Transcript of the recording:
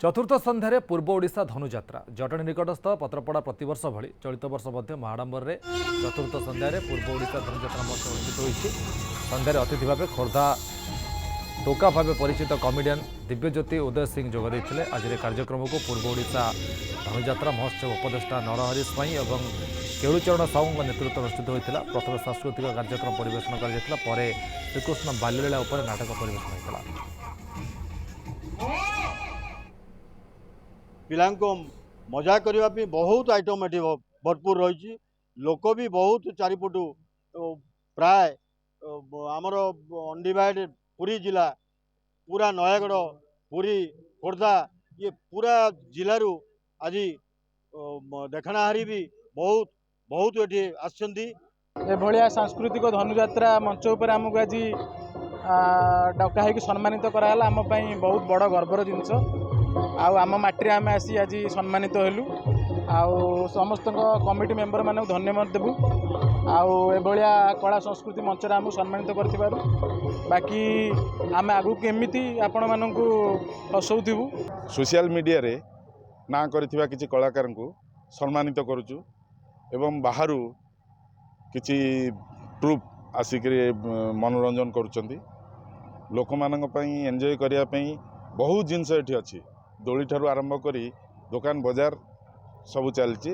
चतुर्थ संध्यारे पूर्व ओडिशा धनुजात्रा जटणी निकटस्थ पत्रपड़ा प्रतिवर्ष भली चलित वर्ष महाडंबर में चतुर्थ संध्यारे पूर्व ओडिशा धनुजात्रा महोत्सव अनुष्ठित होती। संध्यारे अतिथि भाव खोर्धा टोका भाव परिचित कमेडियन दिव्यज्योति उदय सिंह जोगदे। आज कार्यक्रम को पूर्व ओडिशा धनुजात्रा महोत्सव उपदेष्टा नरहरि स्वाई और केलुचरण साहू नेतृत्व अनुष्ठित होता। प्रथम सांस्कृतिक कार्यक्रम परिवेशन कर श्रीकृष्ण बाल्यलीला उपर नाटक परिवेशन होता। पिला मजा करने बहुत आइटम ये भरपूर रही। लोक भी बहुत चारिपटू प्राय आमर अनडिवाइडेड पुरी जिला पूरा नयागढ़ पुरी खोर्धा ये पूरा जिलू आज देखणाहारी भी बहुत बहुत ये आसछंती। सांस्कृतिक धनुजात्रा मंच उपर आमको आज डकाई सम्मानित कराला आम बहुत बड़ गर्वर जिनस। आम माटी आम आसी आज सम्मानित हेलु। समस्त कमिटी मेंबर मानक धन्यवाद देबु। एभलिया कला संस्कृति मंच आम सम्मानित कर बाकी आम आगु केमिति आपण मानकु हसौथिबु। सोशल मीडिया रे ना करथिबा किछि कलाकार को सम्मानित करूचु एवं बाहरु किछि ट्रुप आसिक मनोरंजन करुचंती। लोक मानक पई एंजॉय करिया पई बहुत जिनस एठी अछि। दोली ठारू आरंभ करी दुकान बाजार सब चलची।